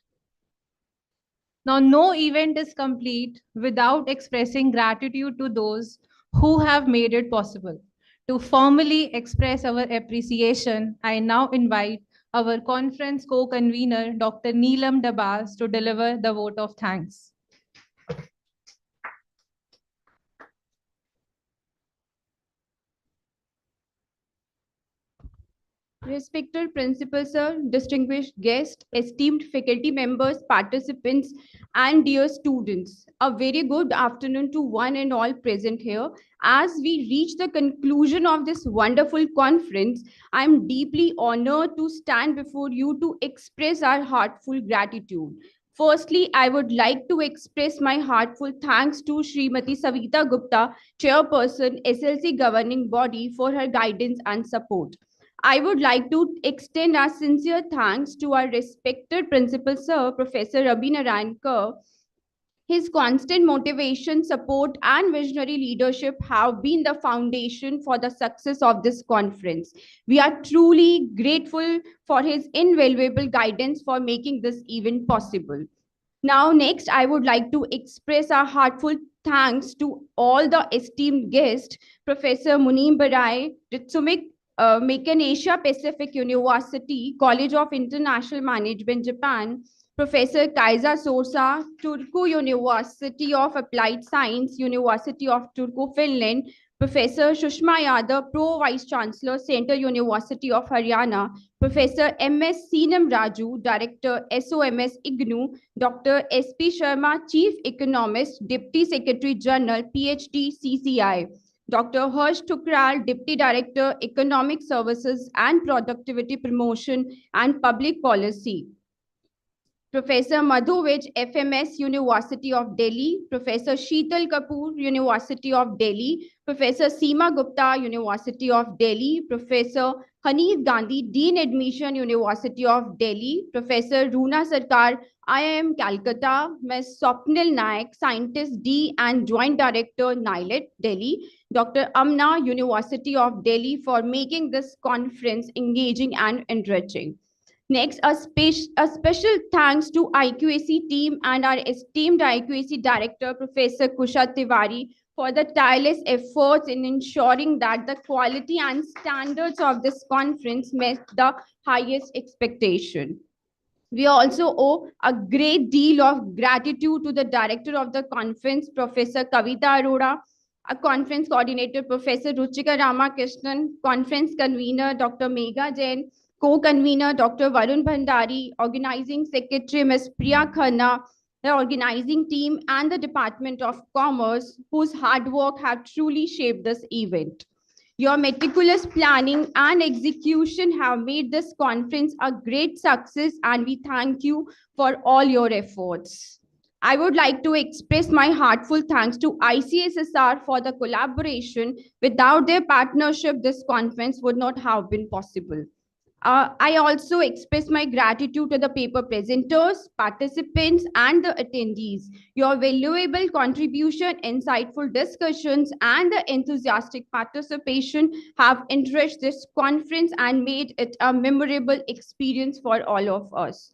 Now, no event is complete without expressing gratitude to those who have made it possible. To formally express our appreciation, I now invite our conference co-convener, Dr. Neelam Dabas, to deliver the vote of thanks. Respected Principal Sir, distinguished guests, esteemed faculty members, participants, and dear students, a very good afternoon to one and all present here. As we reach the conclusion of this wonderful conference, I am deeply honored to stand before you to express our heartful gratitude. Firstly, I would like to express my heartful thanks to Srimati Savita Gupta, Chairperson, SLC Governing Body, for her guidance and support. I would like to extend our sincere thanks to our respected Principal Sir, Professor Rabi Narayan Kaur. His constant motivation, support, and visionary leadership have been the foundation for the success of this conference. We are truly grateful for his invaluable guidance for making this event possible. Now, next, I would like to express our heartfelt thanks to all the esteemed guests, Professor Muneem Barai, Ritsumik Macon Asia Pacific University, College of International Management, Japan, Professor Kaiza Sorsa, Turku University of Applied Science, University of Turku, Finland, Professor Shushma Yadav, Pro Vice Chancellor, Central University of Haryana, Professor M.S. Seenam Raju, Director, SOMS IGNU, Dr. S.P. Sharma, Chief Economist, Deputy Secretary General, PhD, CCI. Dr. Harsh Thukral, Deputy Director, Economic Services and Productivity Promotion and Public Policy. Professor Madhu Vij, FMS, University of Delhi. Professor Sheetal Kapoor, University of Delhi. Professor Seema Gupta, University of Delhi. Professor Hanif Gandhi, Dean Admission, University of Delhi. Professor Roona Sarkar, IIM Calcutta. Ms. Swapnil Naik, Scientist D and Joint Director, NILET, Delhi. Dr. Amna, University of Delhi, for making this conference engaging and enriching. Next, a special thanks to IQAC team and our esteemed IQAC Director, Professor Kusha Tiwari, for the tireless efforts in ensuring that the quality and standards of this conference met the highest expectation. We also owe a great deal of gratitude to the director of the conference, Professor Kavita Arora, a conference coordinator, Professor Ruchika Ramakrishnan, conference convener, Dr. Megha Jain, co-convener, Dr. Varun Bhandari, organizing secretary, Ms. Priya Khanna, the organizing team, and the Department of Commerce, whose hard work have truly shaped this event. Your meticulous planning and execution have made this conference a great success, and we thank you for all your efforts. I would like to express my heartfelt thanks to ICSSR for the collaboration. Without their partnership, this conference would not have been possible. I also express my gratitude to the paper presenters, participants, and the attendees. Your valuable contribution, insightful discussions, and the enthusiastic participation have enriched this conference and made it a memorable experience for all of us.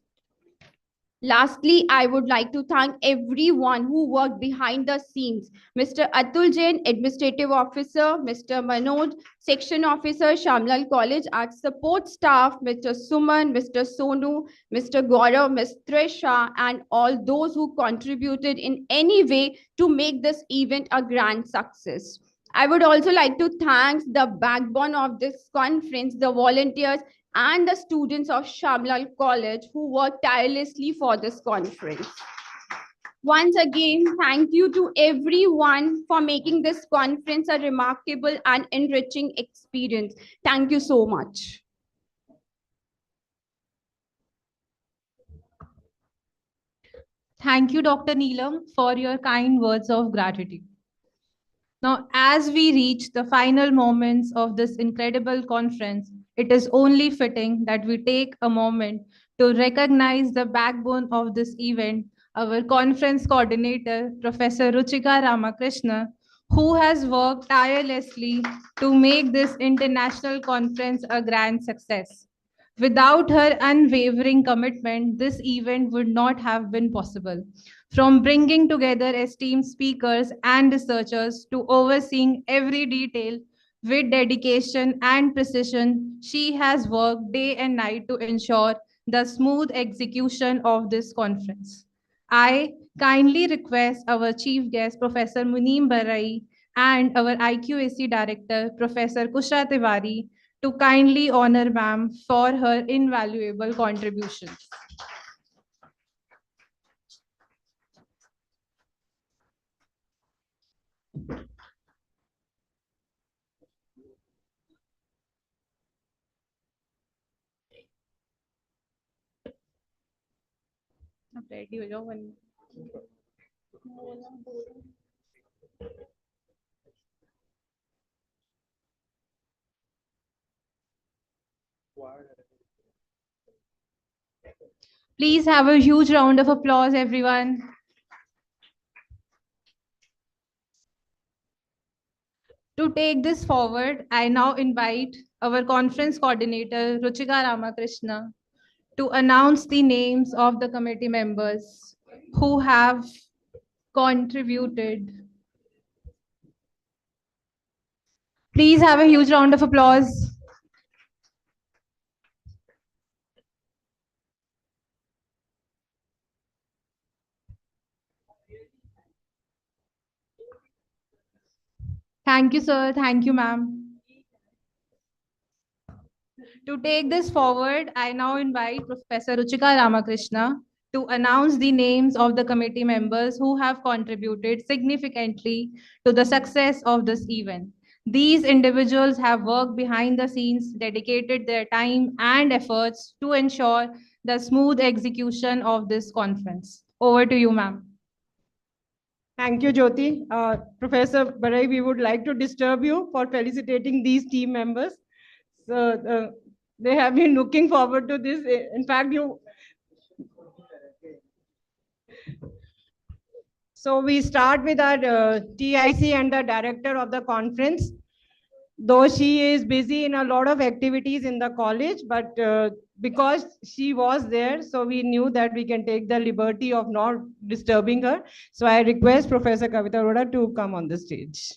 Lastly, I would like to thank everyone who worked behind the scenes. Mr. Atul Jain, Administrative Officer, Mr. Manoj, Section Officer, Shamlal College, our support staff, Mr. Suman, Mr. Sonu, Mr. Gaurav, Ms. Trisha, and all those who contributed in any way to make this event a grand success. I would also like to thank the backbone of this conference, the volunteers, and the students of Shamlal College who worked tirelessly for this conference. Once again, thank you to everyone for making this conference a remarkable and enriching experience. Thank you so much. Thank you, Dr. Neelam, for your kind words of gratitude. Now, as we reach the final moments of this incredible conference, it is only fitting that we take a moment to recognize the backbone of this event, our conference coordinator, Professor Ruchika Ramakrishna, who has worked tirelessly to make this international conference a grand success. Without her unwavering commitment, this event would not have been possible. From bringing together esteemed speakers and researchers to overseeing every detail with dedication and precision, she has worked day and night to ensure the smooth execution of this conference. I kindly request our chief guest, Professor Muneem Barai, and our IQAC Director, Professor Kusha Tiwari, to kindly honor ma'am for her invaluable contributions. अब ready हो जाओ one. Please have a huge round of applause, everyone. To take this forward, I now invite our conference coordinator, Ruchika Ramakrishna, to announce the names of the committee members who have contributed. Please have a huge round of applause. Thank you, sir. Thank you, ma'am. To take this forward, I now invite Professor Ruchika Ramakrishna to announce the names of the committee members who have contributed significantly to the success of this event. These individuals have worked behind the scenes, dedicated their time and efforts to ensure the smooth execution of this conference. Over to you, ma'am. Thank you, Jyoti. Professor Barai, we would like to disturb you for felicitating these team members. So they have been looking forward to this. In fact, So we start with our TIC and the director of the conference. Though she is busy in a lot of activities in the college, but because she was there, so we knew that we can take the liberty of not disturbing her. So I request Professor Kavita Arora to come on the stage.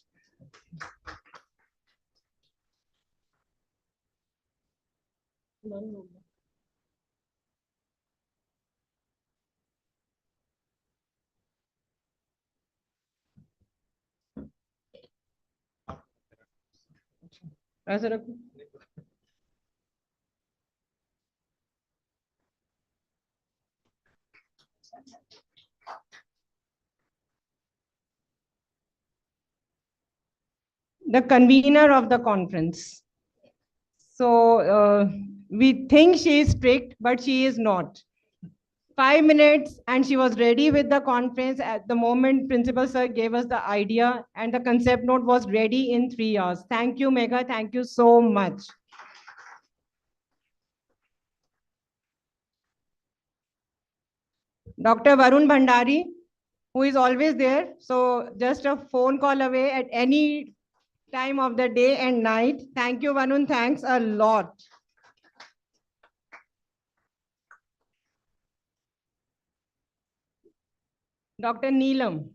ऐसे रखो. The convener of the conference. So we think she is strict, but she is not. 5 minutes and she was ready with the conference at the moment principal sir gave us the idea, and the concept note was ready in 3 hours. Thank you, Megha. Thank you so much. Dr. Varun Bhandari, who is always there. So just a phone call away at any time of the day and night. Thank you, Varun. Thanks a lot. Dr. Neelam.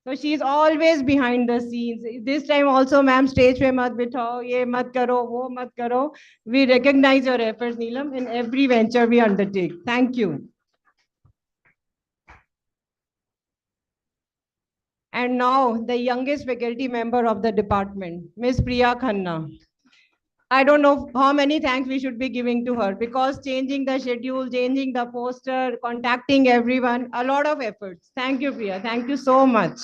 So she's always behind the scenes. This time also, ma'am, stage pe mat bithao, ye mat karo, wo mat karo. We recognize your efforts, Neelam, in every venture we undertake. Thank you. And now the youngest faculty member of the department, Ms. Priya Khanna. I don't know how many thanks we should be giving to her, because changing the schedule, changing the poster, contacting everyone, a lot of efforts. Thank you, Priya. Thank you so much.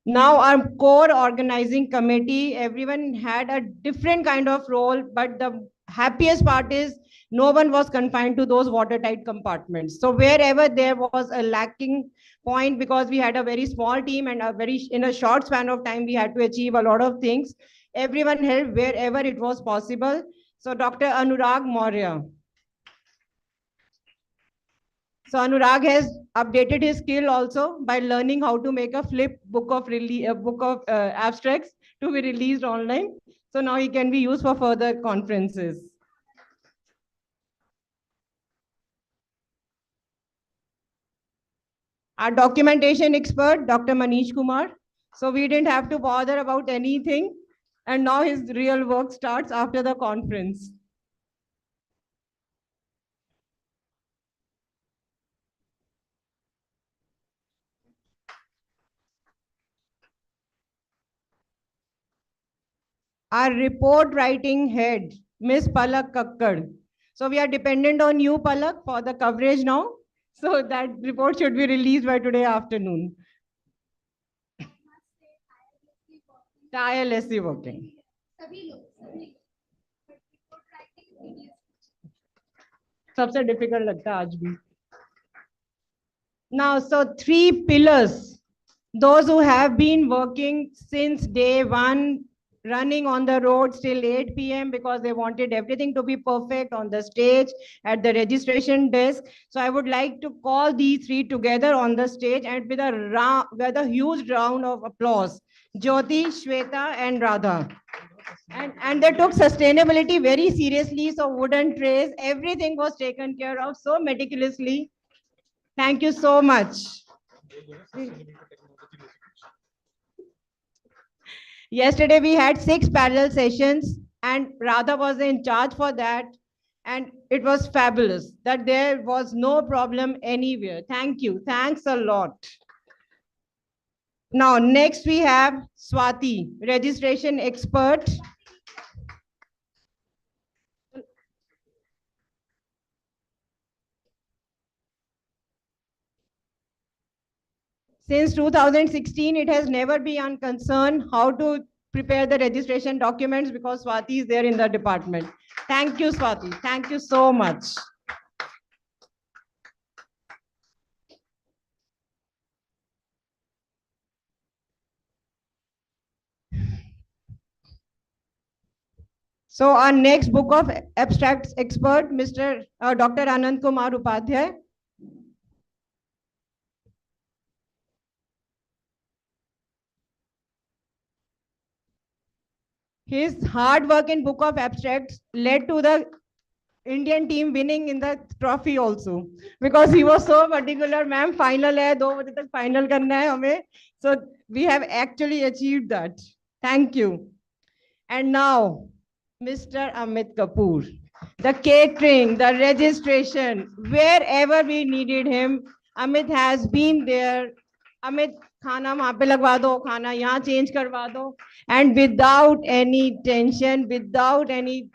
Now our core organizing committee, everyone had a different kind of role, but the happiest part is no one was confined to those watertight compartments. So wherever there was a lacking point, because we had a very small team and in a short span of time, we had to achieve a lot of things. Everyone helped wherever it was possible. So Dr. Anurag Maurya. So Anurag has updated his skill also by learning how to make a flip book of abstracts to be released online. So now he can be used for further conferences. Our documentation expert, Dr. Manish Kumar. So we didn't have to bother about anything. And now his real work starts after the conference. our report writing head, Miss Palak Kakkad. So we are dependent on you, Palak, for the coverage now. So that report should be released by today afternoon. Tirelessly working. सबसे difficult लगता है आज भी. Now, so 3 pillars. Those who have been working since day one, running on the roads till 8 p.m. because they wanted everything to be perfect on the stage, at the registration desk. So I would like to call these 3 together on the stage and with a huge round of applause. Jyoti, Shweta, and Radha. And they took sustainability very seriously. So wooden trays, everything was taken care of so meticulously. Thank you so much. Yesterday we had 6 parallel sessions and Radha was in charge for that. And it was fabulous that there was no problem anywhere. Thank you. Thanks a lot. Now, next we have Swati, registration expert. Since 2016, it has never been on concern how to prepare the registration documents because Swati is there in the department. Thank you, Swati. Thank you so much. So our next book of abstracts expert, Dr. Anand Kumar Upadhyay. His hard work in book of abstracts led to the Indian team winning in the trophy also because he was so particular. Ma'am, final hai, 2 baje tak final karna hai hame. So we have actually achieved that. Thank you. And now, Mr. Amit Kapoor, the catering, the registration, wherever we needed him, Amit has been there. Amit, खाना वहां पे लगवा दो, खाना यहाँ change करवा दो, and without any tension, without any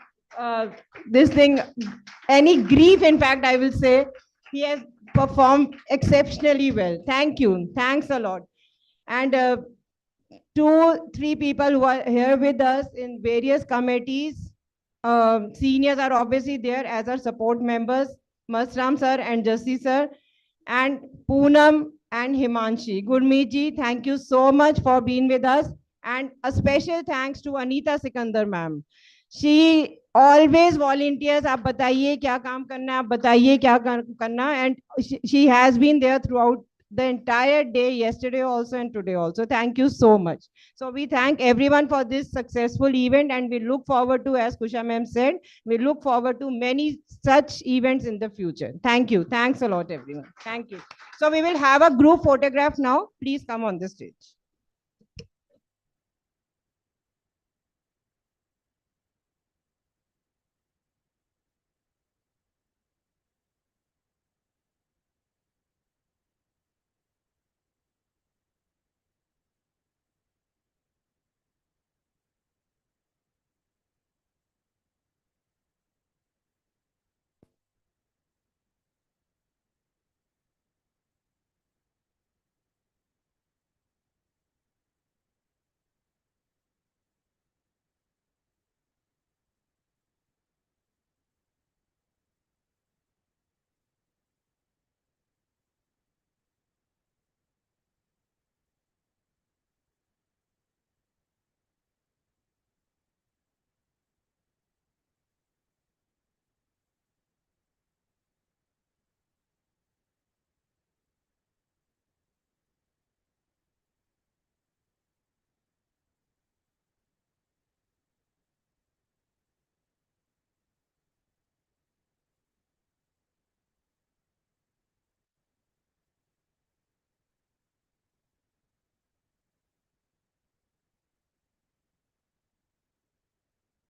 any grief, in fact, I will say, he has performed exceptionally well. Thank you. Thanks a lot. And 2-3 people who are here with us in various committees. Seniors are obviously there as our support members, Masram sir and Jassi sir, and Poonam and Himanshi. Gurmeet ji, thank you so much for being with us. And a special thanks to Anita Sikandar ma'am. She always volunteers, आप बताइए क्या काम करना है, आप बताइए क्या करना, and she has been there throughout the entire day, yesterday also and today also. Thank you so much. So we thank everyone for this successful event and we look forward to, as Kusha ma'am said, we look forward to many such events in the future. Thank you. Thanks a lot, everyone. Thank you. So we will have a group photograph now. Please come on the stage.